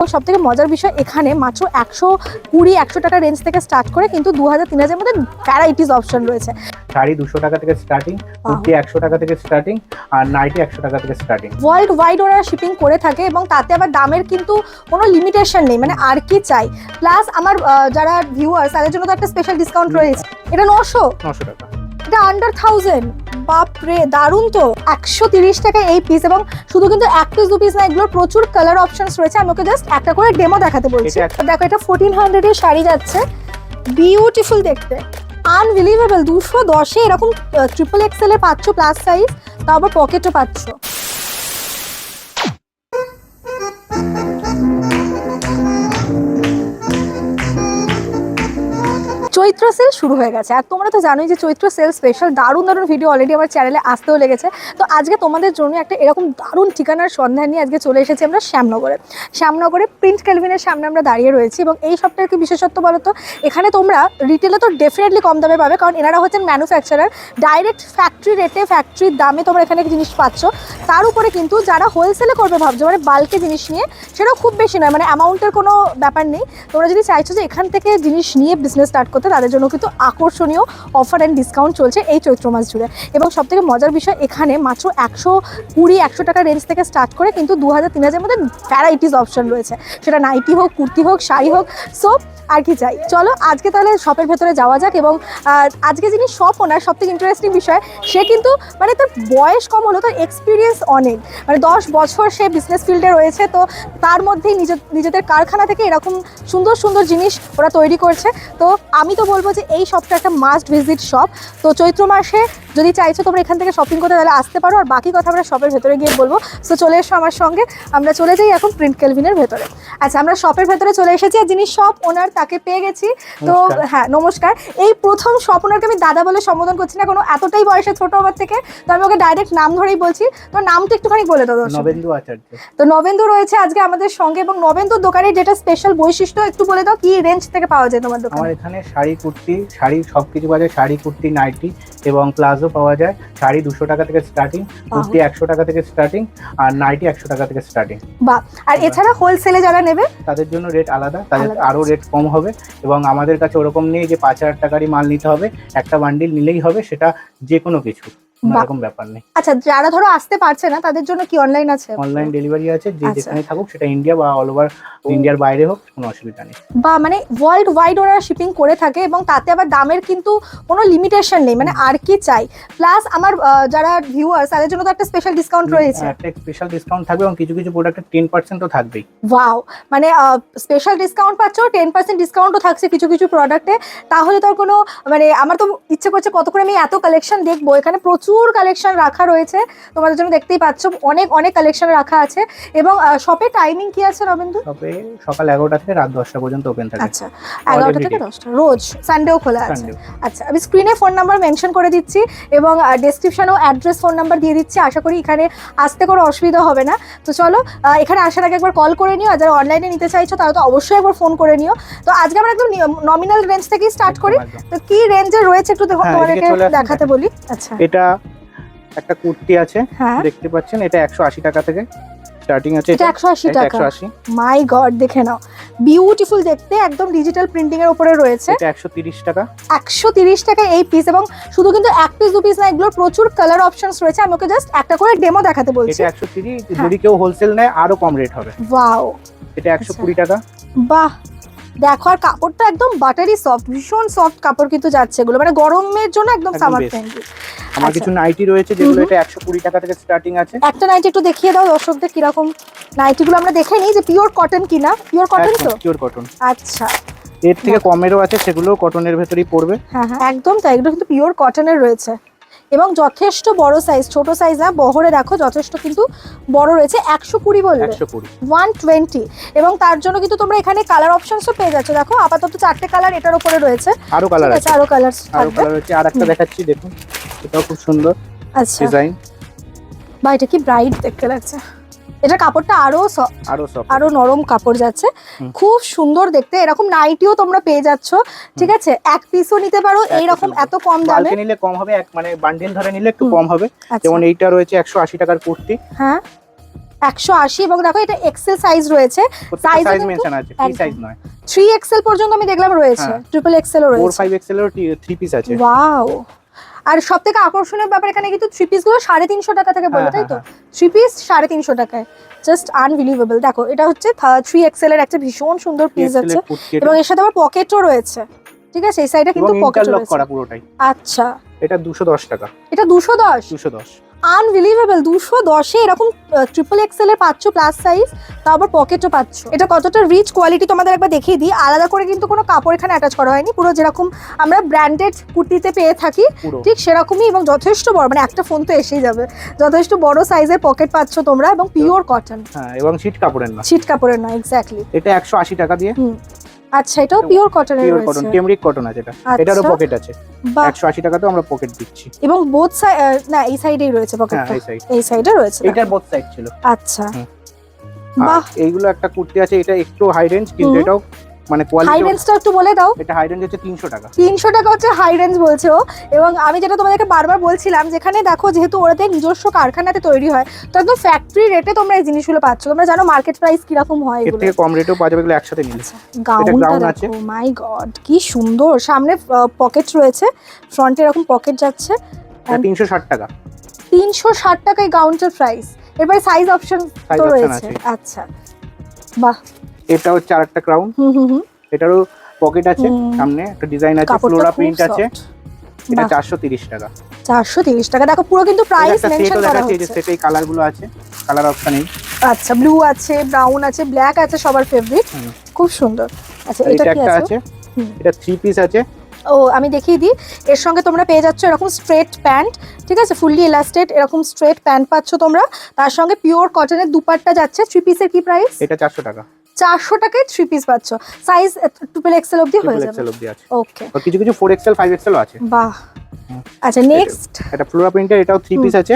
সবথেকে মজার বিষয় এখানে মাত্র 120-100 টাকা রেঞ্জ থেকে স্টার্ট করে কিন্তু 2000-3000 মধ্যে ভ্যারাইটিস অপশন রয়েছে। শাড়ি 200 টাকা থেকে স্টার্টিং, কুর্তি 100 টাকা থেকে স্টার্টিং, আর নাইটি 100 টাকা থেকে স্টার্টিং। ওয়ার্ল্ড ওয়াইড ওরা শিপিং করে থাকে এবং তাতে আবার দামের কিন্তু কোনো লিমিটেশন নেই, মানে আর কি চাই। প্লাস আমার যারা ভিউয়ার্স তাদের জন্য তো একটা স্পেশাল ডিসকাউন্ট রয়েছে। এটা 900 টাকা, এটা আন্ডার 1000। বাপরে দারুণ তো। 130 টাকা এই পিস, এবং শুধু কিন্তু এক পিস দু পিস না, এগুলোর প্রচুর কালার অপশনস রয়েছে। আমি ওকে জাস্ট একটা করে ডেমো দেখাতে বলছি। দেখো এটা 1400 এর শাড়ি যাচ্ছে, বিউটিফুল দেখতে, আনবিলিভেবল। 210 এ এরকম ট্রিপল এক্সেল এ পাচ্ছ প্লাস সাইজ, তাও আবার পকেটও পাচ্ছ। চৈত্র সেল শুরু হয়ে গেছে, আর তোমরা তো জানোই যে চৈত্র সেল স্পেশাল দারুণ দারুণ ভিডিও অলরেডি আমার চ্যানেলে আসতেও লেগেছে। তো আজকে তোমাদের জন্য একটা এরকম দারুণ ঠিকানার সন্ধান নিয়ে আজকে চলে এসেছি আমরা শ্যামনগরে প্রিন্ট কেলভিনের সামনে আমরা দাঁড়িয়ে রয়েছি। এবং এই সবটার কি বিশেষত্ব বলো তো, এখানে তোমরা রিটেলে তো ডেফিনেটলি কম দামে পাবে, কারণ এনারা হচ্ছেন ম্যানুফ্যাকচারার। ডাইরেক্ট ফ্যাক্টরি রেটে ফ্যাক্টরির দামে তোমরা এখানে জিনিস পাচ্ছ। তার উপরে কিন্তু যারা হোলসেলে করবে ভাবছো, মানে বাল্কে জিনিস নিয়ে, সেটাও খুব বেশি নয়, মানে অ্যামাউন্টের কোনো ব্যাপার নেই। তোমরা যদি চাইছো যে এখান থেকে জিনিস নিয়ে বিজনেস স্টার্ট করতে, তাদের জন্য কিন্তু আকর্ষণীয় অফার অ্যান্ড ডিসকাউন্ট চলছে এই চৈত্র মাস জুড়ে। এবং সবথেকে মজার বিষয় এখানে মাত্র 120-100 টাকা রেঞ্জ থেকে স্টার্ট করে কিন্তু 2000-3000 মধ্যে ভ্যারাইটিস অপশন রয়েছে, সেটা নাইটি হোক, কুর্তি হোক, শাড়ি হোক। সো আর কি চাই, চলো আজকে তাহলে শপের ভেতরে যাওয়া যাক। এবং আজকে যিনি শপ ওনার, সবথেকে ইন্টারেস্টিং বিষয়, সে কিন্তু মানে তার বয়স কম হলো, তার এক্সপিরিয়েন্স অনেক, মানে 10 বছর সে বিজনেস ফিল্ডে রয়েছে। তো তার মধ্যেই নিজেদের কারখানা থেকে এরকম সুন্দর সুন্দর জিনিস ওরা তৈরি করছে। তো আমি তো বলবো যে এই শপটা একটা মাস্ট ভিজিট শপ। তো চৈত্র মাসে যদি চাইছো তোমরা এখান থেকে শপিং করতে, তাহলে আসতে পারো। আর বাকি কথা আমরা শপের ভেতরে গিয়ে বলবো। সো চলে এসো আমার সঙ্গে, আমরা চলে যাই এখন প্রিন্ট কেলভিনের ভেতরে। আচ্ছা, আমরা শপের ভেতরে চলে এসেছি, আর যিনি শপ ওনার তাকে পেয়ে গেছি। তো হ্যাঁ, নমস্কার। এই প্রথম শপ ওনারকে আমি দাদা বলে সম্বোধন করছি না, কোনো এতটাই বয়সে ছোট আমার থেকে, তো আমি ওকে ডাইরেক্ট নাম ধরেই বলছি। তো নামটা একটুখানি বলে দাও। নবেন্দু আচার্য। তো নবেন্দু রয়েছে আজকে আমাদের সঙ্গে, এবং নবেন্দুর দোকানের যেটা স্পেশাল বৈশিষ্ট্য একটু বলে দাও, কি রেঞ্জ থেকে পাওয়া যায় তোমার দোকানে? আমার এখানে শাড়ি, কুর্তি, শাড়ি সবকিছু পাওয়া যায়। শাড়ি, কুর্তি, নাইটি এবং প্লাজো পাওয়া যায়। শাড়ি 200 টাকা থেকে স্টার্টিং, কুর্তি 100 টাকা থেকে স্টার্টিং, আর নাইটি 100 টাকা থেকে স্টার্টিং। বাহ। আর এছাড়া হোলসেলে যারা নেবে তাদের জন্য রেট আলাদা, তাদের আরো রেট কম হবে। এবং আমাদের কাছে ওরকম নেই যে 5000 টাকারই মাল নিতে হবে, একটা বান্ডিল নিলেই হবে, সেটা যে কোনো কিছু, এরকম ব্যাপার নেই। আচ্ছা, যারা ধরো আসতে পারছে না তাদের জন্য কি অনলাইন আছে? অনলাইন ডেলিভারি আছে, যে যেখানে থাকুক, সেটা ইন্ডিয়া বা অল ওভার ইন্ডিয়ার বাইরে হোক, কোনো অসুবিধা নেই। বা মানে ওয়ার্ল্ড ওয়াইড ওরা শিপিং করে থাকে, এবং তাতে আবার দামের কিন্তু কোনো লিমিটেশন নেই, মানে আর কি চাই। প্লাস আমার যারা ভিউয়ার্স তাদের জন্য তো একটা স্পেশাল ডিসকাউন্ট রয়েছে। একটা স্পেশাল ডিসকাউন্ট থাকবে, এবং কিছু কিছু প্রোডাক্টে 10% তো থাকবেই। ওয়াও, মানে স্পেশাল ডিসকাউন্ট পাচ্ছ, 10% ডিসকাউন্টও থাকছে কিছু কিছু প্রোডাক্টে। তাহলে তো কোনো মানে আমার তো ইচ্ছে করছে কত করে আমি এত কালেকশন দেখবো। এখানে প্রচুর কালেকশন রাখা রয়েছে তোমাদের জন্য, দেখতেই পাচ্ছ অনেক অনেক কালেকশন রাখা আছে। এবং শপের টাইমিং কি আছে নবেন্দু? শপে সকাল 11টা থেকে রাত 10টা পর্যন্ত ওপেন থাকে। আচ্ছা, 11টা থেকে 10টা, রোজ সানডেও খোলা আছে। আচ্ছা, আমি স্ক্রিনে ফোন নাম্বার মেনশন করে দিচ্ছি, এবং ডেসক্রিপশনেও অ্যাড্রেস, ফোন নাম্বার দিয়ে দিচ্ছি। আশা করি এখানে আসতে কোনো অসুবিধা হবে না। তো চলো এখানে আসার আগে একবার কল করে নিও, আর যারা অনলাইনে নিতে চাইছো তারা তো অবশ্যই একবার ফোন করে নিও। তো আজকে আমরা একদম নমিনাল রেঞ্জ থেকেই স্টার্ট করি। তো কি রেঞ্জে রয়েছে একটু তোমাদেরকে দেখাতে বলি। আচ্ছা, এটা একটা কুর্তি আছে, দেখতে পাচ্ছেন, এটা 180 টাকা থেকে স্টার্টিং আছে। এটা 180 টাকা, 180। মাই গড, দেখে নাও, বিউটিফুল দেখতে, একদম ডিজিটাল প্রিন্টিং এর উপরে রয়েছে। এটা 130 টাকা। 130 টাকা এই পিস, এবং শুধু কিন্তু এক পিস দু পিস না, এগুলোর প্রচুর কালার অপশনস রয়েছে। আমি ওকে জাস্ট একটা করে ডেমো দেখাতে বলছি। এটা 130, যদি কেউ হোলসেল নেয় আরো কম রেট হবে। ওয়াও, এটা 120 টাকা। বাহ, দেখো, আর কাপড়টা একদম বাটারি সফট, ভীষণ সফট কাপড় কিন্তু যাচ্ছে এগুলো, মানে গরমের জন্য একদম সামার ফ্রেন্ডলি। আমার কিছু নাইটি রয়েছে যেগুলো এটা 120 টাকা থেকে স্টার্টিং আছে। একটা নাইটি একটু দেখিয়ে দাও দর্শকদের, কিরকম নাইটিগুলো আমরা দেখে নিই যে পিওর কটন কিনা। পিওর কটন তো? Pure cotton. আচ্ছা, এর থেকে কমেরও আছে, সেগুলো কটনের ভেতরেই পড়বে। হ্যাঁ হ্যাঁ, একদম তাই, এগুলো কিন্তু পিওর কটনের রয়েছে, এবং যথেষ্ট বড় সাইজ, ছোট সাইজ না, বহরে দেখো যথেষ্ট কিন্তু বড় রয়েছে। 120 বলবে? 120। এবং তার জন্য কিন্তু তোমরা এখানে কালার অপশনসও পেয়ে যাচ্ছ। দেখো আপাতত 4টে কালার এটার উপরে রয়েছে, আরো কালার আছে, আরো কালার আছে। আর একটা দেখাচ্ছি, দেখুন, এটাও খুব সুন্দর। আচ্ছা, ডিজাইন, বা এটা কি ব্রাইট দেখতে লাগছে। এটা কাপড়টা আরো নরম কাপড় যাচ্ছে, খুব সুন্দর দেখতে। এরকম নাইটিও তোমরা পেয়ে যাচ্ছ, ঠিক আছে? এক পিসও নিতে পারো এইরকম, এত কম দামে। নিলে কম হবে, মানে বান্ডিল ধরে নিলে একটু কম হবে। যেমন এইটা রয়েছে 180 টাকার কুর্তি। হ্যাঁ, 180 এবং দেখো এটা এক্সেল সাইজ রয়েছে, সাইজ মেনশন আছে, ফ্রি সাইজ নয়। 3XL পর্যন্ত আমি দেখলাম রয়েছে, ট্রিপল এক্সেল ও 4 রয়েছে, 5XL এর 3 পিস আছে। ওয়াও। আর সব থেকে আকর্ষণীয় ব্যাপার এখানে কিন্তু 3 পিস গুলো 350 টাকা থেকে বললো, তাই তো? 3 পিস 350 টাকায়, জাস্ট আনবিলিভেবল। দেখো এটা হচ্ছে 3XL এর একটা ভীষণ সুন্দর পিস আছে এবং এর সাথে আবার পকেটও রয়েছে, ঠিক আছে? এই সাইডে কিন্তু পকেট রয়েছে করা পুরোটাই। আচ্ছা, এটা 210 টাকা। এটা 210? 210 আনবিলিভেবল, 210 এ এরকম ট্রিপল এক্সেল এর পাচ্ছ প্লাস সাইজ, তারপর পকেটও পাচ্ছ। এটা কতটা রিচ কোয়ালিটি তোমাদের একবার দেখিয়ে দিই। আলাদা করে কিন্তু কোনো কাপড় এখানে অ্যাটাচ করা হয়নি, পুরো যেরকম আমরা ব্র্যান্ডেড কুর্তিতে পেয়ে থাকি ঠিক সেরকমই, এবং যথেষ্ট বড়, মানে একটা ফোন তো এসেই যাবে, যথেষ্ট বড় সাইজের পকেট পাচ্ছ তোমরা এবং পিওর কটন। হ্যাঁ, এবং ছিট কাপড়ের না, ছিট কাপড়ের না, এক্স্যাক্টলি। এটা 180 টাকা দিয়ে। আচ্ছা, এটাও পিওর কটনের পিওর রয়েছে, কটন, কেমব্রিক কটন আছে এটা। এটারও পকেট আছে, 180 টাকাতেও আমরা পকেট দিচ্ছি। এবং বোথ সাইড, না এই সাইডেই রয়েছে পকেটটা, এই সাইডে রয়েছে, এটার বোথ সাইড ছিল। আচ্ছা, বাহ। এইগুলো একটা কুর্তি আছে, এটা একটু হাই রেঞ্জ, কিন্তু এটাও মানে কোয়ালিটি। হাই রেঞ্জটা একটু বলে দাও। এটা হাই রেঞ্জ হচ্ছে 300 টাকা। 300 টাকা হচ্ছে হাই রেঞ্জ বলছে ও। এবং আমি যেটা তোমাদেরকে বারবার বলছিলাম, যেখানে দেখো যেহেতু ওদের নিজস্ব কারখানাতে তৈরি হয়, তো একদম ফ্যাক্টরি রেটে তোমরা এই জিনিসগুলো পাচ্ছ। তোমরা জানো মার্কেট প্রাইস কিরকম হয়, এর এগুলো থেকে কম রেটেও পাওয়া যাবে এগুলো একসাথে নিলে। গাউনটা দেখো, মাই গড কি সুন্দর, সামনে পকেট রয়েছে, ফ্রন্টে এরকম পকেট যাচ্ছে। 360 টাকা। 360 টাকায় গাউনটার প্রাইস। এরপরে সাইজ অপশন তো রয়েছে। আচ্ছা, বাহ। এটা হচ্ছে আরেকটা ক্রাউন, এটারও পকেট আছে, সামনে একটা ডিজাইন আছে, ফ্লোরা প্রিন্ট আছে। এটা 430 টাকা। 430 টাকা। দেখো পুরো কিন্তু প্রাইস মেনশন করা হচ্ছে। সেটাই কালারগুলো আছে, কালার অপশন নেই। আচ্ছা, ব্লু আছে, ব্রাউন আছে, ব্ল্যাক আছে, সবার ফেভারিট, খুব সুন্দর। আচ্ছা, এটা কি আছে? এটা 3 পিস আছে। ও, আমি দেখিয়ে দিই। এর সঙ্গে তোমরা পেয়ে যাচ্ছ এরকম স্ট্রেট প্যান্ট, ঠিক আছে, ফুললি ইলাস্টেড এরকম স্ট্রেট প্যান্ট পাচ্ছ তোমরা। তার সঙ্গে পিওর কটনের দুপাট্টা যাচ্ছে। 3 পিসের কি প্রাইস? এটা 400 টাকা। 400 টাকায় 3 পিস পাচ্ছ। সাইজ ট্রিপল এক্সেল অবধি হয়ে যাবে। এক্সেল অবধি আছে। ওকে, আর কিছু কিছু 4XL 5XL আছে। বাহ। আচ্ছা, নেক্সট এটা ফ্লোরা প্রিন্টের, এটাও 3 পিস আছে।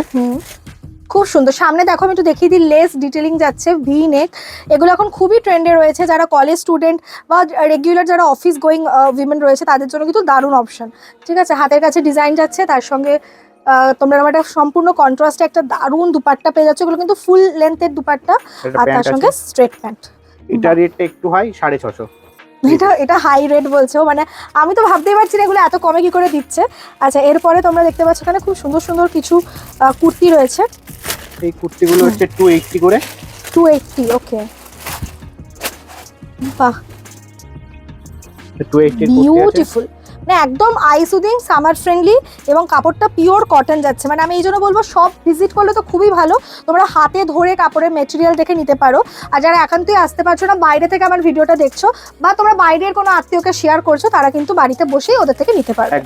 খুব সুন্দর। সামনে দেখো আমি একটু দেখিয়ে দিই, লেস ডিটেলিং যাচ্ছে, ভি নেক। এগুলো এখন খুবই ট্রেন্ডে রয়েছে। যারা কলেজ স্টুডেন্ট বা রেগুলার যারা অফিস গোয়িং উইমেন রয়েছে, তাদের জন্য কিন্তু দারুণ অপশন, ঠিক আছে। হাতের কাছে ডিজাইন যাচ্ছে, তার সঙ্গে তোমরা একটা সম্পূর্ণ কন্ট্রাস্টে একটা দারুণ দুপাট্টা পেয়ে যাচ্ছে। এগুলো কিন্তু ফুল লেন্থের দুপাট্টা, আর তার সঙ্গে স্ট্রেট প্যান্ট। এটা রেটটা একটু হাই, 650। এটা হাই রেট বলছো, মানে আমি তো ভাবতেই পারছি না এগুলো এত কমে কি করে দিচ্ছে। আচ্ছা, এরপরে তোমরা দেখতে পাচ্ছ এখানে খুব সুন্দর সুন্দর কিছু কুর্তি রয়েছে। এই কুর্তিগুলো হচ্ছে 280 করে। 280, ওকে, বাহ, 280 বিউটিফুল। মানে একদম আই সুদিং, সামার ফ্রেন্ডলি, এবং কাপড়টা পিওর কটন যাচ্ছে। মানে আমি এই জন্য বলবো সব ভিজিট করলে তো খুবই ভালো, তোমরা হাতে ধরে কাপড়ের মেটেরিয়াল দেখে নিতে পারো। আর যারা একান্তই আসতে পারছো না, বাইরে থেকে আমার ভিডিওটা দেখছো বা তোমরা বাইরের কোনো আত্মীয়কে শেয়ার করছো, তারা কিন্তু বাড়িতে বসেই ওদের থেকে নিতে পারবে।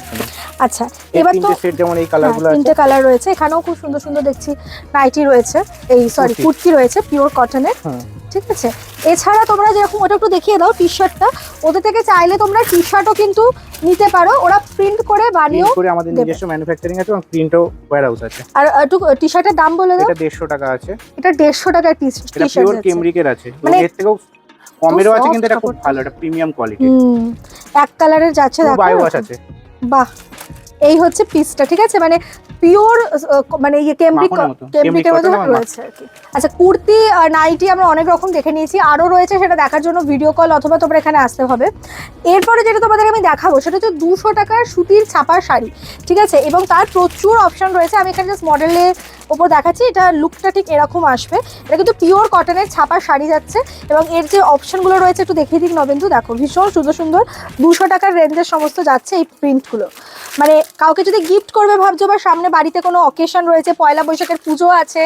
আচ্ছা, এবার তো সেট যেমন এই কালারগুলো আছে, 3টে কালার রয়েছে। এখানেও খুব সুন্দর সুন্দর দেখছি নাইটি রয়েছে, এই সরি কুর্তি রয়েছে পিওর কটনের, ঠিক আছে। এছাড়া তোমরা যেরকম ওটা একটু দেখিয়ে দাও, টি শার্টটা, ওদের থেকে চাইলে তোমরা টি শার্টও কিন্তু নিতে পারো, ওরা প্রিন্ট করে বানিয়েও করে আমাদের নিজস্ব ম্যানুফ্যাকচারিং আছে এবং প্রিন্টও ওয়্যারহাউস আছে। আর একটু টি শার্টের দাম বলে দাও। এটা 150 টাকা আছে। এটা 150 টাকার টি শার্ট। এটা পিওর কেমব্রিকের আছে, মানে এর থেকেও কমেরও আছে, কিন্তু এটা খুব ভালো, এটা প্রিমিয়াম কোয়ালিটি। এক কালারের যাচ্ছে, দেখো বাই ওয়াশ আছে। বাহ, এই হচ্ছে পিসটা, ঠিক আছে, মানে পিওর, মানে এই কেমব্রিকের মতো রয়েছে আর কি। আচ্ছা, কুর্তি আর নাইটি আমরা অনেক রকম দেখে নিয়েছি, আরও রয়েছে, সেটা দেখার জন্য ভিডিও কল অথবা তোমরা এখানে আসতে হবে। এরপরে যেটা তোমাদের আমি দেখাবো সেটা হচ্ছে 200 টাকার সুতির ছাপার শাড়ি, ঠিক আছে, এবং তার প্রচুর অপশন রয়েছে। আমি এখানে জাস্ট মডেলের ওপর দেখাচ্ছি, এটা লুকটা ঠিক এরকম আসবে। এটা কিন্তু পিওর কটনের ছাপার শাড়ি যাচ্ছে, এবং এর যে অপশনগুলো রয়েছে একটু দেখিয়ে দিক নবেন্দু। দেখো ভীষণ সুন্দর সুন্দর 200 টাকার রেঞ্জের সমস্ত যাচ্ছে এই প্রিন্টগুলো। মানে কাউকে যদি গিফট করবে ভাবছো, বা সামনে বাড়িতে কোনো অকেশন রয়েছে, পয়লা বৈশাখের পুজো আছে,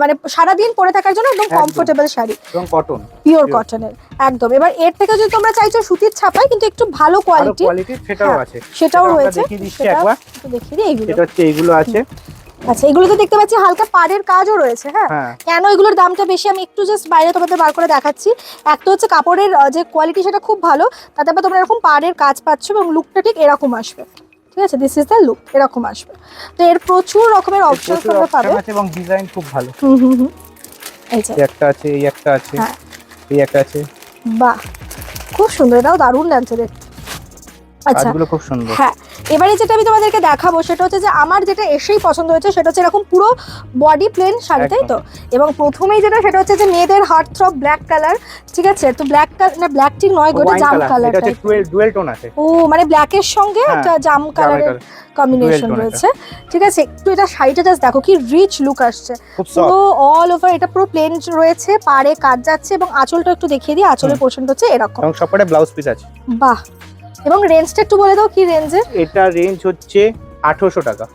মানে সারাদিন পরে থাকার জন্য একদম কমফোর্টেবল শাড়ি, এবং কটন, পিওর কটনের একদম। এবার এর থেকে যদি তোমরা চাইছো সুতির ছাপায় কিন্তু একটু ভালো কোয়ালিটি, সেটাও আছে, সেটাও রয়েছে। দেখিয়ে দিচ্ছি একবার, দেখিয়ে দিই এইগুলো। এটা হচ্ছে এইগুলো আছে। আচ্ছা, এগুলোতে দেখতে পাচ্ছি হালকা পাড়ের কাজও রয়েছে। হ্যাঁ, কেন এগুলোর দামটা বেশি আমি একটু জাস্ট বাইরে তোমাদের বার করে দেখাচ্ছি। একটা হচ্ছে কাপড়ের যে কোয়ালিটি সেটা খুব ভালো, তাতে আবার তোমরা এরকম পাড়ের কাজ পাচ্ছ এবং লুকটা ঠিক এরকম আসবে, ঠিক আছে। দিস ইজ দ্য লুক, এরকম আসবে। তো এর প্রচুর রকমের অপশন তোমরা পাবে, এবং ডিজাইন খুব ভালো। এই যে একটা আছে, এই একটা আছে, এই একটা আছে। বাহ, খুব সুন্দর, এটাও দারুণ লাগছে দেখতে। আচ্ছা কাজগুলো খুব সুন্দর। হ্যাঁ, এবারে যেটা আমি তোমাদেরকে দেখাবো সেটা হচ্ছে যে আমার যেটা এসেই পছন্দ হয়েছে সেটা হচ্ছে এরকম পুরো বডি প্লেন শাড়ি, তাই তো? এবং প্রথমেই যেটা সেটা হচ্ছে যে মেয়েদের হার্ট থ্রব ব্ল্যাক কালার, ঠিক আছে? তো ব্ল্যাক কালার না, ব্ল্যাক ঠিক নয়, গোটা জাম কালার, এটা হচ্ছে ডুয়েল টোন আছে। ও মানে ব্ল্যাকের সঙ্গে একটা জাম কালারের কম্বিনেশন রয়েছে, ঠিক আছে? একটু এটা শাড়িটা জাস্ট দেখো কি রিচ লুক আসছে, পুরো অল ওভার এটা পুরো প্লেন রয়েছে, পাড়ে কাজ যাচ্ছে এবং আঁচলটা একটু দেখিয়ে দিই, আঁচলের পোর্শনটা হচ্ছে এরকম এবং সবকটা ব্লাউজ পিস আছে। বাহ, এবং রেঞ্জটা একটু বলে দাও কি রেঞ্জে? এটা রেঞ্জ হচ্ছে 1800 টাকা।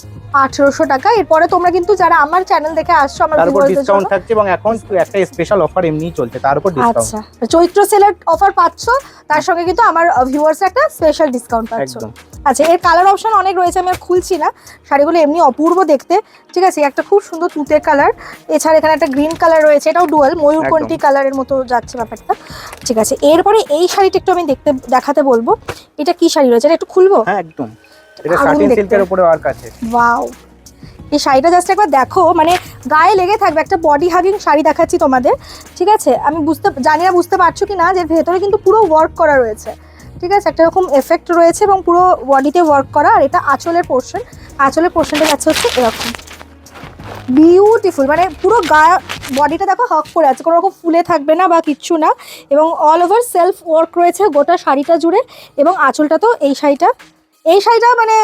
1800 টাকা। এরপরে তোমরা কিন্তু যারা আমার চ্যানেল দেখে আসছো, আমার তার উপর ভিউয়ারদের ডিসকাউন্ট জন্য থাকছে এবং এখন একটা স্পেশাল অফার এমনিই চলছে, তার উপর ডিসকাউন্ট। আচ্ছা, চৈত্র সেলের অফার পাচ্ছ, তার সঙ্গে কিন্তু আমার ভিউয়ার্স একটা স্পেশাল ডিসকাউন্ট পাচ্ছ। একদম। আচ্ছা, এর কালার অপশন অনেক রয়েছে, আমি আর খুলছি না। শাড়িগুলো এমনি অপূর্ব দেখতে, ঠিক আছে? একটা খুব সুন্দর তুতে কালার, এছাড়া এখানে একটা গ্রিন কালার রয়েছে, এটাও ডুয়াল ময়ূরকণ্ঠী কালারের মতো যাচ্ছে ব্যাপারটা, ঠিক আছে? এরপরে এই শাড়িটা একটু আমি দেখাতে বলবো। এটা কি শাড়ি রয়েছে, এটা একটু খুলবো? হ্যাঁ একদম, এটা সাটিন সিল্কের উপরে ওয়ার্ক আছে। ওয়াও, এই শাড়িটা জাস্ট একবার দেখো, মানে গায়ে লেগে থাকবে। একটা বডি হাগিং শাড়ি দেখাচ্ছি তোমাদের, ঠিক আছে? আমি জানি না বুঝতে পারছো কি না, যে ভেতরে কিন্তু পুরো ওয়ার্ক করা রয়েছে, ঠিক আছে? একটা এরকম এফেক্ট রয়েছে এবং পুরো বডিতে ওয়ার্ক করা। আর এটা আঁচলের পোর্শন, আঁচলের পোর্শনটা যাচ্ছে হচ্ছে এরকম বিউটিফুল, মানে পুরো বডিটা দেখো হক করে আছে, কোনো রকম ফুলে থাকবে না বা কিচ্ছু না। এবং অল ওভার সেলফ ওয়ার্ক রয়েছে গোটা শাড়িটা জুড়ে। এবং আঁচলটা তো এই শাড়িটা মানে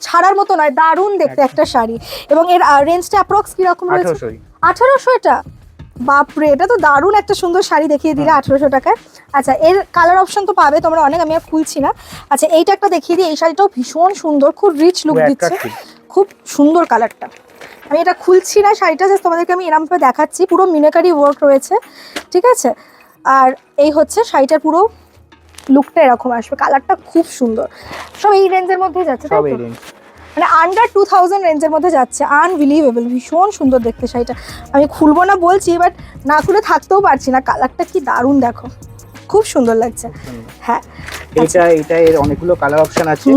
ছাড়ার মতো নয়, দারুণ দেখতে একটা শাড়ি। এবং এর রেঞ্জটা অ্যাপ্রক্স কিরকম রয়েছে? 1800। এটা বাপরে, এটা তো দারুণ একটা সুন্দর শাড়ি দেখিয়ে দিলে 1800 টাকায়। আচ্ছা, এর কালার অপশন তো পাবে তোমরা অনেক, আমি আর খুলছি না। আচ্ছা, এইটা একটা দেখিয়ে দিই, এই শাড়িটাও ভীষণ সুন্দর, খুব রিচ লুক দিচ্ছে, খুব সুন্দর কালারটা। আমি এটা খুলছি না, শাড়িটা জাস্ট তোমাদেরকে আমি এরমভাবে দেখাচ্ছি, পুরো মিনাকারি ওয়ার্ক রয়েছে, ঠিক আছে? আর এই হচ্ছে শাড়িটার পুরো লুকটা এরকম আসবে, কালারটা খুব সুন্দর। সব এই রেঞ্জের মধ্যেই যাচ্ছে, তাই তো? মানে আন্ডার 2000 রেঞ্জের মধ্যে যাচ্ছে, আনবিলিভেবল, ভীষণ সুন্দর দেখতে শাড়িটা। আমি খুলবো না বলছি, বাট না খুলে থাকতেও পারছি না, কালারটা কি দারুণ দেখো, খুব সুন্দর লাগছে। হ্যাঁ, এটা এর অনেকগুলো কালার অপশন আছে,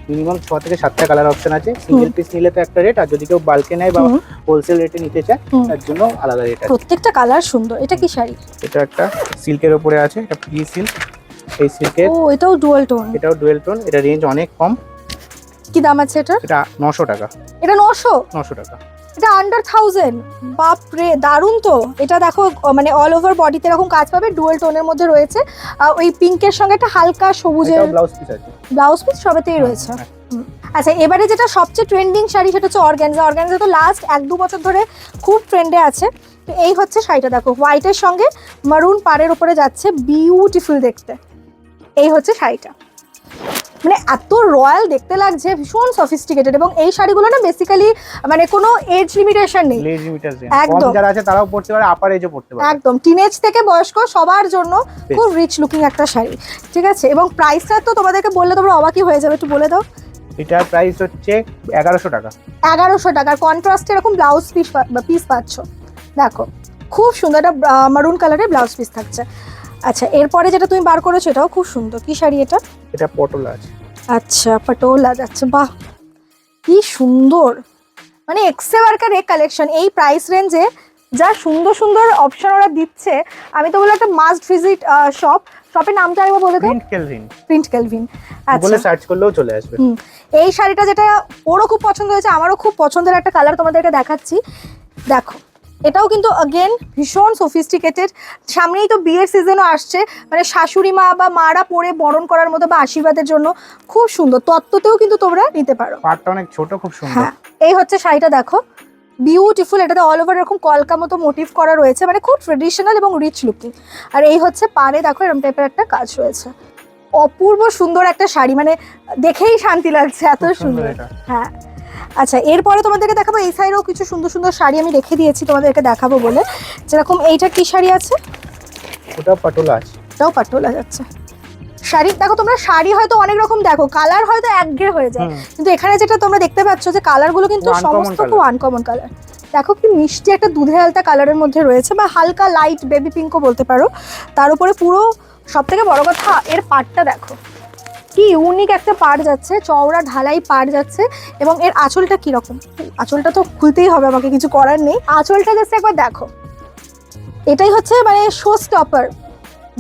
মিনিমাম 6 থেকে 7টা কালার অপশন আছে। সিঙ্গেল পিস নিলে তো একটা রেট, আর যদি কেউ বাল্কে নেয় বা হোলসেল রেটে নিতে চায় তার জন্য আলাদা রেট আছে। প্রত্যেকটা কালার সুন্দর। এটা কি শাড়ি? এটা একটা সিল্কের উপরে আছে, এটা প্রি সিল্ক। এই সিল্কের, ও এটাও ডুয়াল টোন? এটাও ডুয়েল টোন। এটা রেঞ্জ অনেক কম। কি দাম আছে এটা? এটা 900 টাকা। এটা 900 টাকা। এটা আন্ডার 1000। বাপরে, দারুণ তো। এটা দেখো, মানে অল ওভার বডিতে এরকম কাজ পাবে, ডুয়াল টোনের মধ্যে রয়েছে। ওই পিঙ্কের সঙ্গে একটা হালকা সবুজের ব্লাউজ পিস আছে, ব্লাউজ পিস সবেতেই রয়েছে। আচ্ছা, এবারে যেটা সবচেয়ে ট্রেন্ডিং শাড়ি সেটা হচ্ছে অর্গানজা। অর্গানজা তো লাস্ট 1-2 বছর ধরে খুব ট্রেন্ডে আছে। তো এই হচ্ছে শাড়িটা, দেখো হোয়াইটের সঙ্গে মারুন পাড়ের উপরে যাচ্ছে, বিউটিফুল দেখতে। এই হচ্ছে শাড়িটা, মানে এত রয়্যাল দেখতে লাগছে, ভীষণ সফিস্টিকেটেড। এবং এই শাড়িগুলো না বেসিক্যালি মানে কোনো এজ লিমিটেশন নেই, একদম যারা আছে তারাও পড়তে পারে, আপার এজও পড়তে পারে, একদম টিনেজ থেকে বয়স্ক সবার জন্য খুব রিচ লুকিং একটা শাড়ি, ঠিক আছে? এবং প্রাইসটা তো তোমাদেরকে বললে তোমরা অবাকই হয়ে যাবে, একটু বলে দাও। এটার প্রাইস হচ্ছে 1100 টাকা। 1100 টাকার কন্ট্রাস্টে এরকম ব্লাউজ পিস পাচ্ছ, দেখো খুব সুন্দর। একটা মারুন কালারের ব্লাউজ পিস থাকছে। আচ্ছা, এরপরে যেটা তুমি বার করেছো এটাও খুব সুন্দর। কি শাড়ি এটা? এটা পটোলা আছে। আচ্ছা, পটোলা যাচ্ছে, বাহ কি সুন্দর, মানে এক্সেবারকার এক কালেকশন। এই প্রাইস রেঞ্জে যা সুন্দর সুন্দর অপশন ওরা দিচ্ছে, আমি তো বলবো একটা মাস্ট ভিজিট শপের নামটা আরেকবার বলে দাও। Print Kelvin. আচ্ছা, বলে সার্চ করলেও চলে আসবে। এই শাড়িটা যেটা ওরও খুব পছন্দ হয়েছে, আমারও খুব পছন্দের একটা কালার তোমাদেরকে দেখাচ্ছি, দেখো। এটাও কিন্তু अगेन ভীষণ সফিস্টিকেটেড। সামনেই তো বিয়ের সিজনও আসছে, মানে শাশুড়ি মা বা মারা পরে বরণ করার মতো বা আশীর্বাদের জন্য খুব সুন্দর। তত্ত্বতেও কিন্তু তোমরা নিতে পারো। পাটটা অনেক ছোট, খুব সুন্দর। হ্যাঁ, এই হচ্ছে শাড়িটা, দেখো বিউটিফুল। এটাতে অল ওভার এরকম কলকা মতো মোটিভ করা রয়েছে, মানে খুব ট্রেডিশনাল এবং রিচ লুকিং। আর এই হচ্ছে পাড়ে দেখো এরকম টাইপের একটা কাজ রয়েছে, অপূর্ব সুন্দর একটা শাড়ি, মানে দেখেই শান্তি লাগছে, এত সুন্দর। হ্যাঁ, আচ্ছা, এরপরে তোমাদেরকে দেখাবো এই সাইডেও কিছু সুন্দর সুন্দর শাড়ি আমি রেখে দিয়েছি তোমাদেরকে দেখাবো বলে। যেরকম এইটা কি শাড়ি আছে? ওটা পটোলা আছে। এটাও পটোলা যাচ্ছে শাড়ি। দেখো তোমরা শাড়ি হয়তো অনেক রকম দেখো, কালার হয়তো একঘেয়ে হয়ে যায়, কিন্তু এখানে যেটা তোমরা দেখতে পাচ্ছ যে কালারগুলো কিন্তু সমস্ত খুব আনকমন কালার। দেখো কি মিষ্টি একটা দুধে আলতা কালারের মধ্যে রয়েছে, বা হালকা লাইট বেবি পিঙ্কও বলতে পারো। তার উপরে পুরো সবথেকে বড় কথা এর পাড়টা দেখো কি ইউনিক একটা পাড় যাচ্ছে, চওড়া ঢালাই পাড় যাচ্ছে। এবং এর আঁচলটা কিরকম, আঁচলটা তো খুলতেই হবে আমাকে, কিছু করার নেই। আঁচলটা জাস্ট একবার দেখো, এটাই হচ্ছে মানে শো স্টপার।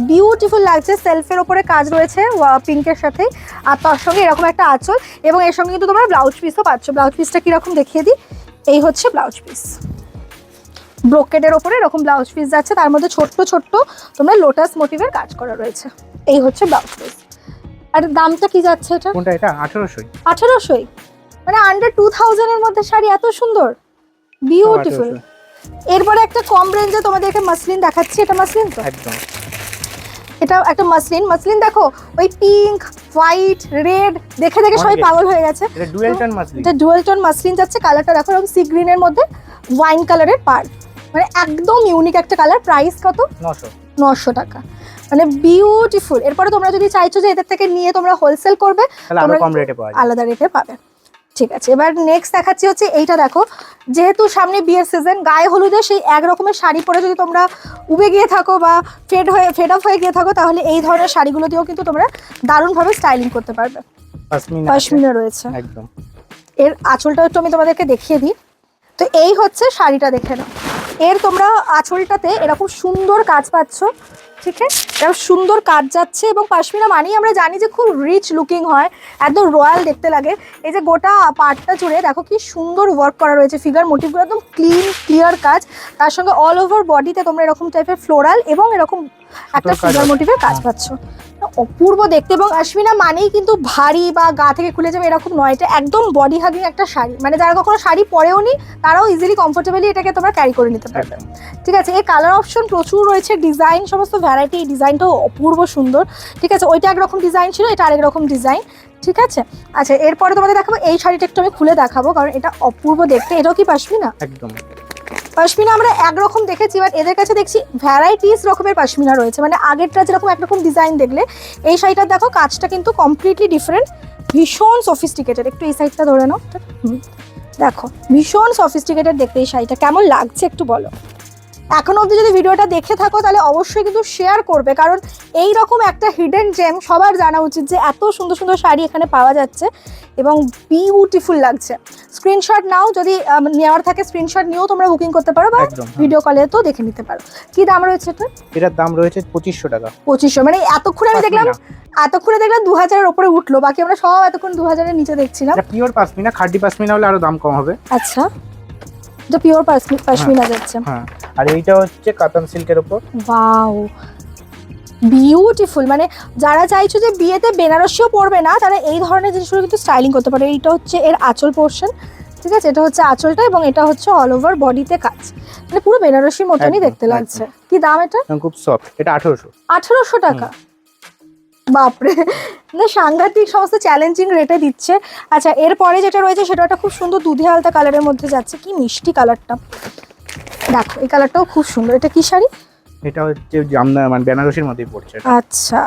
বিউটিফুল লাগছে, সেলফের ওপরে কাজ রয়েছে পিঙ্কের সাথে, আর তার সঙ্গে এরকম একটা আঁচল, এবং এর সঙ্গে কিন্তু তোমরা ব্লাউজ পিসও পাচ্ছ। ব্লাউজ পিসটা কিরকম দেখিয়ে দিই, এই হচ্ছে ব্লাউজ পিস, ব্রোকেডের ওপরে এরকম ব্লাউজ পিস যাচ্ছে, তার মধ্যে ছোট্ট ছোট্ট তোমরা লোটাস মোটিভের কাজ করা রয়েছে। এই হচ্ছে ব্লাউজ পিস। আর দামটা কি যাচ্ছে এটা? কোনটা এটা? 1800। 1800, মানে আন্ডার 2000 এর মধ্যে শাড়ি এত সুন্দর, বিউটিফুল। এরপরে একটা কম রেঞ্জে তোমাদেরকে মাসলিন দেখাচ্ছি, এটা মাসলিন তো একদম, এটা একটা মাসলিন। মাসলিন দেখো ওই পিঙ্ক, হোয়াইট, রেড দেখে দেখে সবাই পাগল হয়ে গেছে। এটা ডুয়াল টোন মাসলিন, এটা ডুয়াল টোন মাসলিন যাচ্ছে। কালারটা দেখো এরকম সি গ্রিনের মধ্যে ওয়াইন কালারের পার, মানে একদম ইউনিক একটা কালার। প্রাইস কত? 900 টাকা, মানে বিউটিফুল। এরপরে তোমরা যদি চাইছো যে এদের থেকে নিয়ে তোমরা হোলসেল করবে, তাহলে আরো কম রেটে পাওয়া যায়, আলাদা রেটে পাবে। ঠিক আছে, এবার নেক্সট দেখাচ্ছি হচ্ছে এইটা। দেখো যেহেতু সামনে বিয়ের সিজন, গায়ে হলুদে সেই এক রকমের শাড়ি পরে যদি তোমরা উবে গিয়ে থাকো বা ফেড আপ হয়ে গিয়ে থাকো, তাহলে এই ধরনের শাড়িগুলো দিয়েও কিন্তু তোমরা দারুণভাবে স্টাইলিং করতে পারবে। পশমিনা রয়েছে একদম। এর আঁচলটা একটু আমি তোমাদেরকে দেখিয়ে দিই। তো এই হচ্ছে শাড়িটা, দেখে নাও। এর তোমরা আঁচলটাতে এরকম সুন্দর কাজ পাচ্ছ, ঠিক আছে, এরকম সুন্দর কাজ যাচ্ছে। এবং পশমিনা মানেই আমরা জানি যে খুব রিচ লুকিং হয়, একদম রয়্যাল দেখতে লাগে। এই যে গোটা পার্টটা জুড়ে দেখো কি সুন্দর ওয়ার্ক করা রয়েছে, ফিগার মোটিভগুলো একদম ক্লিয়ার কাজ। তার সঙ্গে অল ওভার বডিতে তোমরা এরকম টাইপের ফ্লোরাল এবং এরকম একটা ফিগার মোটিভের কাজ পাচ্ছ, অপূর্ব দেখতে। এবং পশমিনা মানেই কিন্তু ভারী বা গা থেকে খুলে যাবে এরকম নয়, এটা একদম বডি হাগিং একটা শাড়ি। মানে যারা কখনো শাড়ি পরেও নি তারাও ইজিলি কমফোর্টেবলি এটাকে তোমরা ক্যারি করে নিতে পারবে। ঠিক আছে, এই কালার অপশন প্রচুর রয়েছে, ডিজাইন সমস্ত ভ্যারাইটি, ডিজাইনটাও অপূর্ব সুন্দর। ঠিক আছে, ওইটা একরকম ডিজাইন ছিল, এটা আরেক রকম ডিজাইন। ঠিক আছে, আচ্ছা এরপরে তোমাদের দেখাবো এই শাড়িটা, একটু আমি খুলে দেখাবো কারণ এটা অপূর্ব দেখতে। এটাও কি পশমিনা? একদম। পশমিনা আমরা একরকম দেখেছি, বাট এদের কাছে দেখছি ভ্যারাইটিস রকমের পশমিনা রয়েছে। মানে আগেরটা যেরকম একরকম ডিজাইন দেখলে, এই শাড়িটার দেখো কাজটা কিন্তু কমপ্লিটলি ডিফারেন্ট, ভীষণ সফিস্টিকেটেড। একটু এই সাইডটা ধরে নাও, দেখো ভীষণ সফিস্টিকেটেড দেখতে। এই শাড়িটা কেমন লাগছে একটু বলো। এখনো অবধি যদি ভিডিওটা দেখে থাকো তাহলে অবশ্যই কিন্তু শেয়ার করবে, কারণ এই রকম একটা হিডেন জেম সবার জানা উচিত যে এত সুন্দর সুন্দর শাড়ি এখানে পাওয়া যাচ্ছে এবং বিউটিফুল লাগছে। স্ক্রিনশট নাও, যদি নেওয়ার থাকে স্ক্রিনশট নিয়েও তোমরা বুকিং করতে পারো বা ভিডিও কলে তো দেখে নিতে পারো। কি দাম রয়েছে এটা? এটার দাম রয়েছে 2500 টাকা। 2500, মানে এতক্ষণে আমি দেখলাম 2000-এর উপরে উঠলো, বাকি আমরা সব এতক্ষণ 2000-এর নিচে দেখছিলাম। এটা পিওর পশমিনা, খাঁটি পশমিনা হলে আরো দাম কম হবে। আচ্ছা, এটা পিওর পশমিনা যাচ্ছে। হ্যাঁ, আর এইটা হচ্ছে কাতান সিল্কের উপর। Wow, beautiful. মানে যারা চাইছো যে বিয়েতে বেনারসিও পরবে না, তারা এই ধরনের জিনিসগুলো কিন্তু স্টাইলিং করতে পারে। এইটা হচ্ছে এর আঁচল পোর্শন, ঠিক আছে, এটা হচ্ছে আঁচলটা এবং এটা হচ্ছে অল ওভার বডিতে কাজ, মানে পুরো বেনারসির মতনই দেখতে লাগছে। কি দাম এটা? খুব সফট, এটা 1800। 1800 টাকা, বাপরে, না সাংঘাতিক, সমস্ত চ্যালেঞ্জিং রেটে দিচ্ছে। আচ্ছা এরপরে যেটা রয়েছে সেটা একটা খুব সুন্দর দুধে আলতা কালারের মধ্যে যাচ্ছে, কি মিষ্টি কালারটা, দেখো এই কালারটাও খুব সুন্দর। এটা কি শাড়ি? এটা হচ্ছে জামনা, মানে বেনারসির মধ্যেই পড়ছে। আচ্ছা,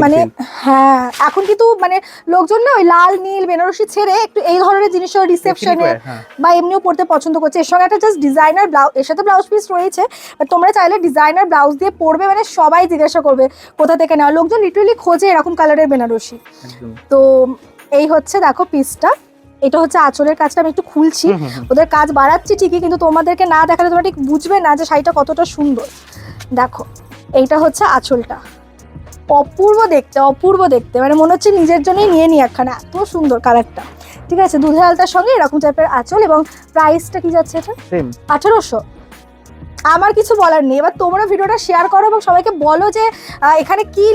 মানে হ্যাঁ এখন কিন্তু মানে লোকজন না ওই লাল নীল বেনারসি ছেড়ে একটু এই ধরনের জিনিস রিসেপশনে বা এমনিও পড়তে পছন্দ করছে। এর সঙ্গে একটা জাস্ট ডিজাইনার ব্লাউজ, এর সাথে ব্লাউজ পিস রয়েছে, তোমরা চাইলে ডিজাইনার ব্লাউজ দিয়ে পরবে, মানে সবাই জিজ্ঞাসা করবে কোথা থেকে নেওয়া। লোকজন লিটারালি খোঁজে এরকম কালারের বেনারসি। তো এই হচ্ছে দেখো পিসটা, এটা হচ্ছে আঁচলের কাজটা আমি একটু খুলছি, ওদের কাজ বাড়াচ্ছি ঠিকই, কিন্তু তোমাদেরকে না দেখালে তোমরা ঠিক বুঝবে না যে শাড়িটা কতটা সুন্দর। দেখো এইটা হচ্ছে আঁচলটা, অপূর্ব দেখতে, অপূর্ব দেখতে, মানে মনে হচ্ছে নিজের জন্যই নিয়ে নি একখানা, এত সুন্দর কালারটা। ঠিক আছে, দুধে আলতার সঙ্গে এরকম টাইপের আঁচল। এবং প্রাইসটা কি যাচ্ছে এটা? 1800। আমার কিছু বলার নেই, এবার তোমরা ভিডিওটা শেয়ার করো এবং সবাইকে বলো যে এখানে কি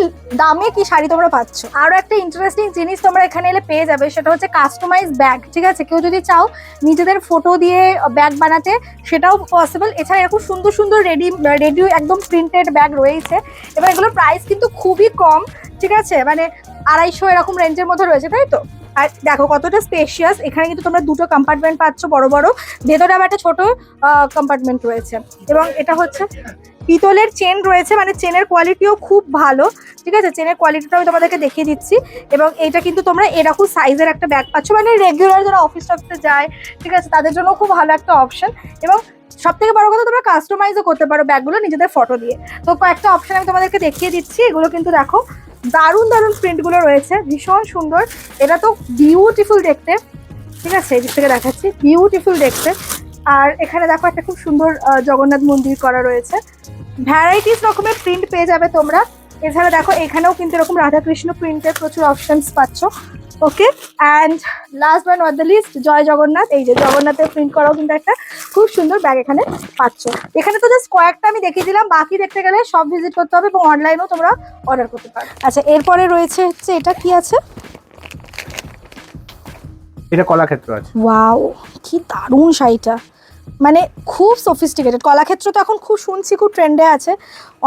দামে কি শাড়ি তোমরা পাচ্ছ। আরও একটা ইন্টারেস্টিং জিনিস তোমরা এখানে এলে পেয়ে যাবে, সেটা হচ্ছে কাস্টমাইজ ব্যাগ। ঠিক আছে, কেউ যদি চাও নিজেদের ফটো দিয়ে ব্যাগ বানাতে সেটাও পসিবল। এছাড়া এরকম সুন্দর সুন্দর রেডি একদম প্রিন্টেড ব্যাগ রয়েছে। এবার এগুলোর প্রাইস কিন্তু খুবই কম, ঠিক আছে, মানে 250 এরকম রেঞ্জের মধ্যে রয়েছে, তাই তো। আর দেখো কতটা স্পেশিয়াস, এখানে কিন্তু তোমরা দুটো কম্পার্টমেন্ট পাচ্ছ বড় বড়, ভেতরে আবার একটা ছোট কম্পার্টমেন্ট রয়েছে। এবং এটা হচ্ছে পিতলের চেন রয়েছে, মানে চেনের কোয়ালিটিও খুব ভালো। ঠিক আছে, চেনের কোয়ালিটিটা আমি তোমাদেরকে দেখিয়ে দিচ্ছি। এবং এইটা কিন্তু তোমরা এরকম সাইজের একটা ব্যাগ পাচ্ছ, মানে রেগুলার যারা অফিস টফিসে যায়, ঠিক আছে, তাদের জন্য খুব ভালো একটা অপশন। এবং সব থেকে বড় কথা, তোমরা কাস্টমাইজও করতে পারো ব্যাগগুলো নিজেদের ফটো দিয়ে। তো কয়েকটা অপশন আমি তোমাদেরকে দেখিয়ে দিচ্ছি। এগুলো কিন্তু দেখো দারুণ দারুণ প্রিন্টগুলো রয়েছে, ভীষণ সুন্দর। এটা তো বিউটিফুল দেখতে, ঠিক আছে, এই দিক থেকে দেখাচ্ছি, বিউটিফুল দেখতে। আর এখানে দেখো একটা খুব সুন্দর জগন্নাথ মন্দির করা রয়েছে, ভ্যারাইটিস রকমের প্রিন্ট পেয়ে যাবে তোমরা। এছাড়া দেখো এখানেও কিন্তু এরকম রাধাকৃষ্ণ প্রিন্টের প্রচুর অপশনস পাচ্ছ। Okay, and last but not the least, জয় জগন্নাথ। এই যে জগন্নাথের প্রিন্ট করাও কিন্তু একটা খুব সুন্দর ব্যাগ এখানে পাচ্ছ। এখানে তো জাস্ট কয়েকটা আমি দেখিয়ে দিলাম, বাকি দেখতে গেলে সব ভিজিট করতে হবে এবং অনলাইনেও তোমরা অর্ডার করতে পারো। আচ্ছা, এরপরে রয়েছে হচ্ছে এটা কি আছে? এটা কলাক্ষেত্র আছে। ওয়াও, কি দারুণ শাড়িটা, মানে খুব সফিস্টিকেটেড। কলাক্ষেত্র তো এখন খুব শুনছি খুব ট্রেন্ডে আছে,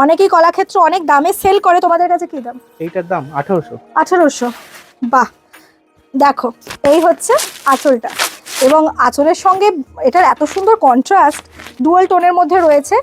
অনেকেই কলাক্ষেত্র অনেক দামে সেল করে। তোমাদের কাছে কি দাম? এইটার দাম 1800। 1800? বাহ, দেখো এই হচ্ছে আঁচলটা, এবং আঁচলের সঙ্গে এটার এত সুন্দর কন্ট্রাস্ট, ডুয়াল টোনের মধ্যে রয়েছে।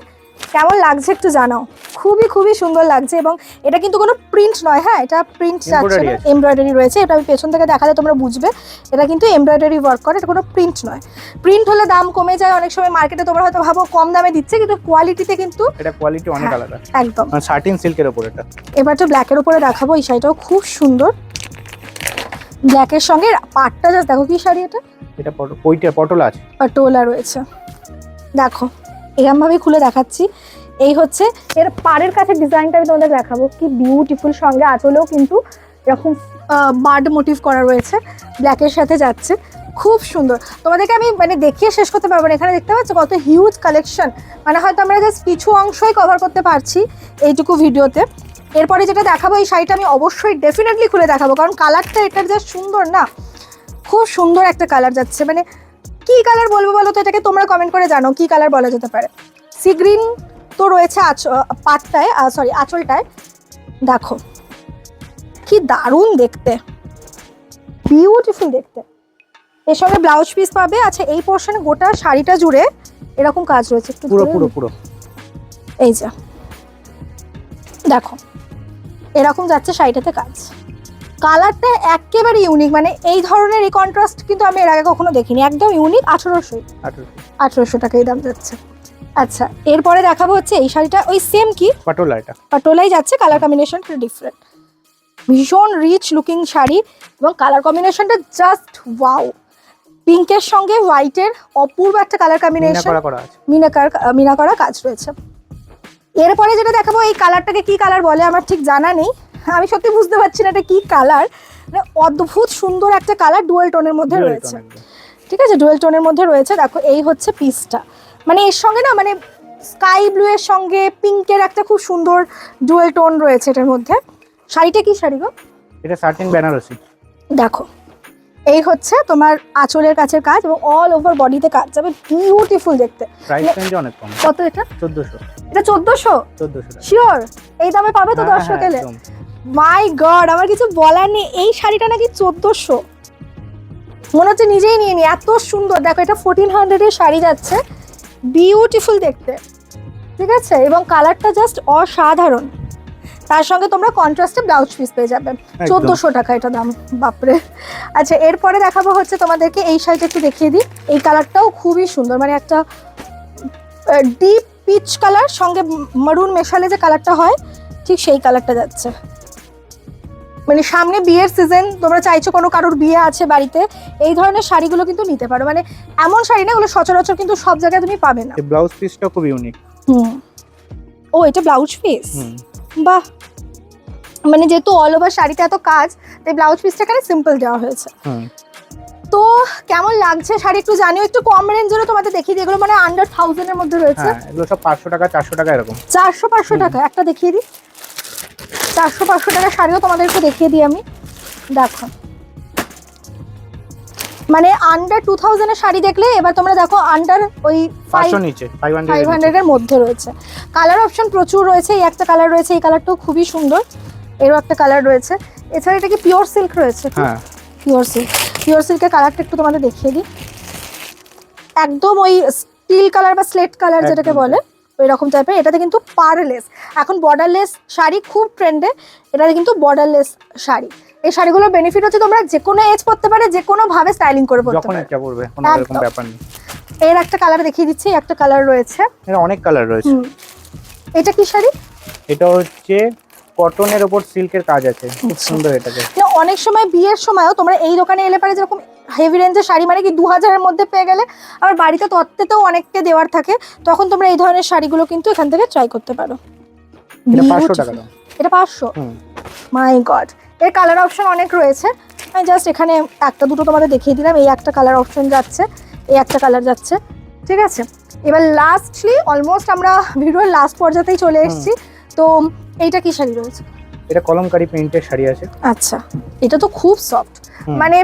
কেমন লাগছে একটু জানাও। খুবই খুবই সুন্দর লাগছে, এবং এটা কিন্তু কোনো প্রিন্ট নয়। হ্যাঁ, এটা প্রিন্ট যাচ্ছে না, এমব্রয়ডারি রয়েছে। এটা আমি পেছন থেকে দেখালে তোমরা বুঝবে, এটা কিন্তু এমব্রয়ডারি ওয়ার্ক করে, এটা কোনো প্রিন্ট নয়। প্রিন্ট হলে দাম কমে যায় অনেক সময়, মার্কেটে তোমরা হয়তো ভাবো কম দামে দিচ্ছে, কিন্তু কোয়ালিটিতে কিন্তু এটা কোয়ালিটি অনেক আলাদা একদম। সাটিন সিল্কের উপর এটা। এবার তো ব্ল্যাকের উপরে দেখাবো, এই শাড়িটাও খুব সুন্দর। ব্ল্যাকের সঙ্গে পাটটা জাস্ট দেখো, কি শাড়ি এটা? এটা পটোলা আছে, পাটোলা রয়েছে। দেখো এরকমভাবেই খুলে দেখাচ্ছি। এই হচ্ছে এর পাড়ের কাছে ডিজাইনটা আমি তোমাদের দেখাবো, কি বিউটিফুল। সঙ্গে আঁচলেও কিন্তু এরকম বার্ড মোটিভ করা রয়েছে, ব্ল্যাকের সাথে যাচ্ছে, খুব সুন্দর। তোমাদেরকে আমি মানে দেখিয়ে শেষ করতে পারবো না। এখানে দেখতে পাচ্ছ কত হিউজ কালেকশন, মানে হয়তো আমরা জাস্ট কিছু অংশই কভার করতে পারছি এইটুকু ভিডিওতে। এরপরে যেটা দেখাবো, এই শাড়িটা আমি অবশ্যই ডেফিনেটলি খুলে দেখাবো, কারণ কালারটা এটার যা সুন্দর না, খুব সুন্দর একটা কালার যাচ্ছে। মানে কি কালার বলবো বলো তো এটাকে, তোমরা কমেন্ট করে জানো কি কালার বলা যেতে পারে। সি গ্রিন তো রয়েছে পাটটায়, সরি আঁচলটায়। দেখো কি দারুণ দেখতে, বিউটিফুল দেখতে। এর সঙ্গে ব্লাউজ পিস পাবে। আচ্ছা, এই পোর্শনে গোটা শাড়িটা জুড়ে এরকম কাজ রয়েছে, একটু পুরো পুরো পুরো এই যে দেখো এরকম যাচ্ছে শাড়িটাতে কাজ। কালারটা একেবারে ইউনিক, মানে এই ধরনের এই কন্ট্রাস্ট কিন্তু আমি এর আগে কখনো দেখিনি, একদম ইউনিক। 1800 টাকাই দাম যাচ্ছে। আচ্ছা, এরপরে দেখাবো হচ্ছে এই শাড়িটা, ওই সেম কি পাটোলা, এটা পাটোলাই যাচ্ছে, কালার কম্বিনেশনটা ডিফারেন্ট, ভীষণ রিচ লুকিং শাড়ি, এবং কালার কম্বিনেশনটা জাস্ট ওয়াও। পিঙ্কের সঙ্গে হোয়াইটের অপূর্ব একটা কালার কম্বিনেশন, মিনা করা কাজ রয়েছে। এরপরে যেটা দেখাবো, এই কালারটাকে কি কালার বলে আমার ঠিক জানা নেই, আমি সত্যি বুঝতে পারছি না এটা কি কালার। মানে অদ্ভুত সুন্দর একটা কালার, ডুয়াল টোনের মধ্যে রয়েছে। ঠিক আছে, ডুয়াল টোনের মধ্যে রয়েছে। দেখো এই হচ্ছে পিসটা, মানে এর সঙ্গে না, মানে স্কাই ব্লু এর সঙ্গে পিঙ্কের একটা খুব সুন্দর ডুয়াল টোন রয়েছে এটার মধ্যে। শাড়িটা কি শাড়ি গো? এটা সাটিন বেনারসি। দেখো এই হচ্ছে তোমার আঁচলের কাছের কাজ, এবং অল ওভার বডিতে কাজ যাবে, বিউটিফুল দেখতে। প্রাইস রেঞ্জ অনেক কম। কত এটা? 1400। এটা 1400? শিওর এই দামে পাবে তো দর্শক এলে? মাই গড, আমার কিছু বলার নেই। এই শাড়িটা নাকি 1400, মনে হচ্ছে নিজেই নিয়ে নি, এত সুন্দর। দেখো এটা 1400 এর শাড়ি যাচ্ছে, বিউটিফুল দেখতে। ঠিক আছে, এবং কালারটা জাস্ট অসাধারণ। তার সঙ্গে তোমরা কন্ট্রাস্টে ব্লাউজ পিস পেয়ে যাবে। 1400 টাকা এটা দাম, বাপরে। আচ্ছা, এরপরে দেখাবো হচ্ছে তোমাদেরকে এই শাড়িটা, একটু দেখিয়ে দিই। এই কালারটাও খুবই সুন্দর, মানে একটা ডিপ পিচ কালার সঙ্গে মারুন মেশালে যে কালারটা হয়, ঠিক সেই কালারটা যাচ্ছে। মানে সামনে বিয়ের সিজন, তোমরা চাইছো কোনো কারোর বিয়ে আছে বাড়িতে, এই ধরনের শাড়িগুলো কিন্তু নিতে পারো। মানে এমন শাড়ি না, এগুলো সচরাচর কিন্তু সব জায়গায় তুমি পাবে না। ব্লাউজ পিসটা খুব ইউনিক। ও, এটা ব্লাউজ পিস, বাহ। মানে যেহেতু অল ওভার শাড়িতে এত কাজ, তাই ব্লাউজ পিসটা এখানে সিম্পল দেওয়া হয়েছে। তো কেমন লাগছে শাড়ি একটু জানিও। একটু কম রেঞ্জেরও তোমাদের দেখিয়ে দিই, এগুলো মানে আন্ডার 1000 এর মধ্যে রয়েছে। এগুলো সব 500 টাকা 400 টাকা এরকম। 400-500 টাকা একটা দেখিয়ে দিই। 400-500 টাকার শাড়িও তোমাদেরকে দেখিয়ে দিই আমি। দেখো মানে আন্ডার 2000 এর শাড়ি দেখলে, এবার তোমরা দেখো আন্ডার ওই 500 নিচে 500 এর মধ্যে রয়েছে। কালার অপশন প্রচুর রয়েছে। এই একটা কালার রয়েছে, এই কালারটাও খুবই সুন্দর। এরও একটা কালার রয়েছে। এছাড়া এটা কি পিওর সিল্ক রয়েছে? হ্যাঁ, পিওর সিল্কের কালারটা একটু তোমাদের দেখিয়ে দিই। একদম ওই স্টিল কালার বা স্লেট কালার যেটাকে বলে, ওই রকম টাইপের। এটাতে কিন্তু পারলেস, এখন বর্ডারলেস শাড়ি খুব ট্রেন্ডে, এটাতে কিন্তু বর্ডারলেস শাড়ি। এই শাড়িগুলোর বেনিফিট হচ্ছে তোমরা যে কোনো এজ পরতে পারে, যে কোনো ভাবে স্টাইলিং করে পরতে পারে, যখন ইচ্ছা পরবে, কোনো এরকম ব্যাপার নেই। এর একটা কালার দেখিয়ে দিচ্ছি, একটা কালার রয়েছে, এর অনেক কালার রয়েছে। এটা কি শাড়ি? এটা হচ্ছে কটনের উপর সিল্কের কাজ আছে, খুব সুন্দর। এটাকে অনেক সময় বিয়ের সময়ও তোমরা এই দোকানে এলে পারে, যেরকম হেভি রেঞ্জের শাড়ি মানে কি 2000-এর মধ্যে পেয়ে গেলে, আবার বাড়িতে তত্ত্বেতেও অনেককে দেওয়ার থাকে, তখন তোমরা এই ধরনের শাড়িগুলো কিন্তু এখান থেকে ট্রাই করতে পারো। এটা 500 টাকা দাম। এটা 500? মাই গড। এর কালার অপশন অনেক রয়েছে, আমি জাস্ট এখানে একটা দুটো তোমাদের দেখিয়ে দিলাম। এই একটা কালার অপশন যাচ্ছে, এই একটা কালার যাচ্ছে, ঠিক আছে। এবার লাস্টলি অলমোস্ট আমরা ভিডিওর লাস্ট পর্যাতেই চলে এসেছি। তো এইটা কি শাড়ি রয়েছে? এটা কলমকারি প্রিন্টের শাড়ি আছে। আচ্ছা, এটা তো খুব সফট, মানে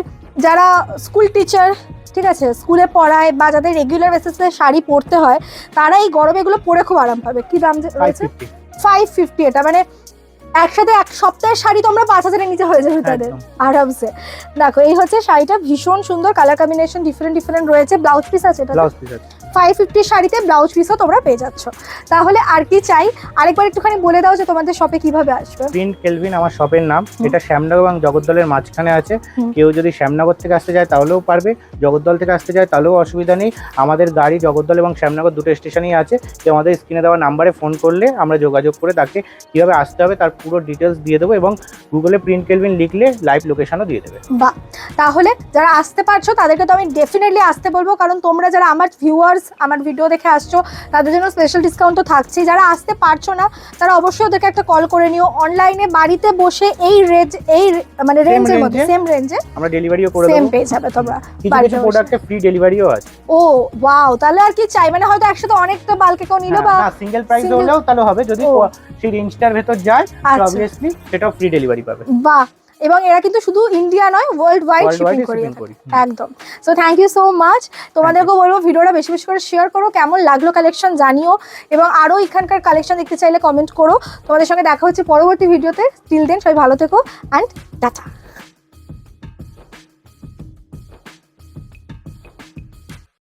যারা স্কুল টিচার, ঠিক আছে, স্কুলে পড়ায় বা যাদের রেগুলার বেসিসে শাড়ি পরতে হয়, তারা এই গরমে এগুলো পরে খুব আরাম পাবে। কি দাম রয়েছে? 550। এটা মানে একসাথে এক সপ্তাহের শাড়ি তোমরা 5000-এর নিচে হয়ে যাবে তাদের আরামসে। দেখো এই হচ্ছে শাড়িটা, ভীষণ সুন্দর, কালার কম্বিনেশন ডিফারেন্ট রয়েছে। ব্লাউজ পিস আছে এটা? ব্লাউজ পিস আছে। 550 শাড়িতে ব্লাউজ পিসও তোমরা পেয়ে যাচ্ছ। তাহলে আর কি চাই? আরেকবার একটুখানি বলে দাও যে তোমাদের শপে কিভাবে আসবে। প্রিন্ট কেলভিন আমার শপের নাম। এটা শ্যামনগর এবং জগদ্দলের মাঝখানে আছে। কেউ যদি শ্যামনগর থেকে আসতে যায় তাহলেও পারবে, জগদ্দল থেকে আসতে যায় তাহলেও অসুবিধা নেই। আমাদের গাড়ি জগদ্দল এবং শ্যামনগর দুটো স্টেশনেই আছে। কেউ আমাদের স্ক্রিনে দেওয়া নাম্বারে ফোন করলে আমরা যোগাযোগ করে তাকে কীভাবে আসতে হবে তার পুরো ডিটেলস দিয়ে দেবো, এবং গুগলে প্রিন্ট কেলভিন লিখলে লাইভ লোকেশনও দিয়ে দেবে। বাহ, তাহলে যারা আসতে পারছো তাদেরকে তো আমি ডেফিনেটলি আসতে বলবো, কারণ তোমরা যারা আমার ভিউয়ার্স, আমার ভিডিও দেখে আসছো, তাদের জন্য স্পেশাল ডিসকাউন্ট তো থাকছেই। যারা আসতে পারছো না তারা অবশ্যই ওদেরকে একটা কল করে নিও। অনলাইনে বাড়িতে বসে এই মানে রেঞ্জের মধ্যে, সেম রেঞ্জে আমরা ডেলিভারিও করে দেব, সেম পেয়ে যাবে তোমরা। কিছু প্রোডাক্টে ফ্রি ডেলিভারিও আছে। ও ওয়াও, তাহলে আর কি চাই, মানে হয়তো একসাথে অনেকটা বালকে কেউ নিলো বা সিঙ্গেল প্রাইস হলেও তাহলে হবে, যদি সেই রেঞ্জটার ভেতর যায় অবভিয়াসলি সেটাও ফ্রি ডেলিভারি পাবে। বাহ, এবং এরা কিন্তু শুধু ইন্ডিয়া নয়, ওয়ার্ল্ড ওয়াইড শিপিং করি একদম। So thank you so much. তোমাদেরকেও বলবো ভিডিওটা বেশি বেশি করে শেয়ার করো, কেমন লাগলো কালেকশন জানিও, এবং আরও এখানকার কালেকশন দেখতে চাইলে কমেন্ট করো। তোমাদের সঙ্গে দেখা হচ্ছে পরবর্তী ভিডিওতে। টিল দেন সবাই ভালো থেকো অ্যান্ড টাটা।